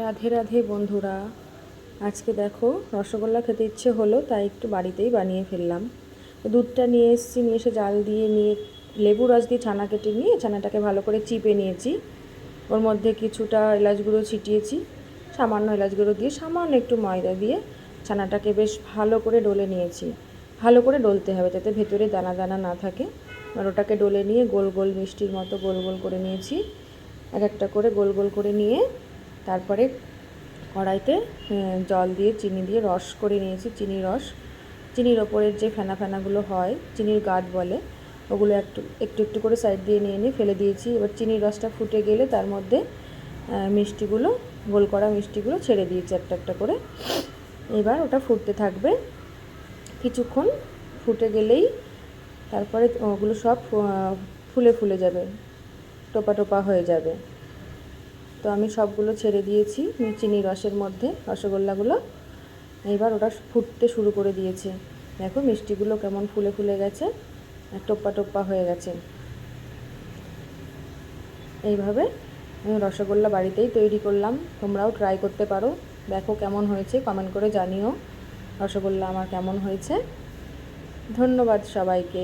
রাধে রাধে বন্ধুরা, আজকে দেখো রসগোল্লা খেতে ইচ্ছে হলো, তাই একটু বাড়িতেই বানিয়ে ফেললাম। দুধটা নিয়ে এসেছি, নিয়ে এসে জাল দিয়ে নিয়ে লেবু রস দিয়ে ছানা কেটে নিয়ে ছানাটাকে ভালো করে চিপে নিয়েছি। ওর মধ্যে কিছুটা এলাচ গুঁড়ো ছিটিয়েছি, সামান্য এলাচ গুঁড়ো দিয়ে সামান্য একটু ময়দা দিয়ে ছানাটাকে বেশ ভালো করে ডলে নিয়েছি। ভালো করে ডলতে হবে যাতে ভেতরে দানা দানা না থাকে। আর ওটাকে ডলে নিয়ে গোল গোল মিষ্টির মতো গোল গোল করে নিয়েছি। এক একটা করে গোল গোল করে নিয়ে তারপরে কড়াইতে জল দিয়ে চিনি দিয়ে রস করে নিয়েছি। চিনির ওপরের যে ফেনা ফেনাগুলো হয়, চিনির গাঁট বলে, ওগুলো একটু একটু একটু করে সাইড দিয়ে নিয়ে ফেলে দিয়েছি। এবার চিনির রসটা ফুটে গেলে তার মধ্যে মিষ্টিগুলো, গোল করা মিষ্টিগুলো ছেড়ে দিয়েছি একটা একটা করে। এবার ওটা ফুটতে থাকবে, কিছুক্ষণ ফুটে গেলেই তারপরে ওগুলো সব ফুলে ফুলে যাবে, টোপা টোপা হয়ে যাবে। তো আমি সবগুলো ছেড়ে দিয়েছি চিনির রসের মধ্যে রসগোল্লাগুলো। এবার ওটা ফুটতে শুরু করে দিয়েছে। দেখো মিষ্টিগুলো কেমন ফুলে ফুলে গেছে, টোপ্পা টোপ্পা হয়ে গেছে। এইভাবে আমি রসগোল্লা বাড়িতেই তৈরি করলাম, তোমরাও ট্রাই করতে পারো। দেখো কেমন হয়েছে, কমেন্ট করে জানিও রসগোল্লা আমার কেমন হয়েছে। ধন্যবাদ সবাইকে।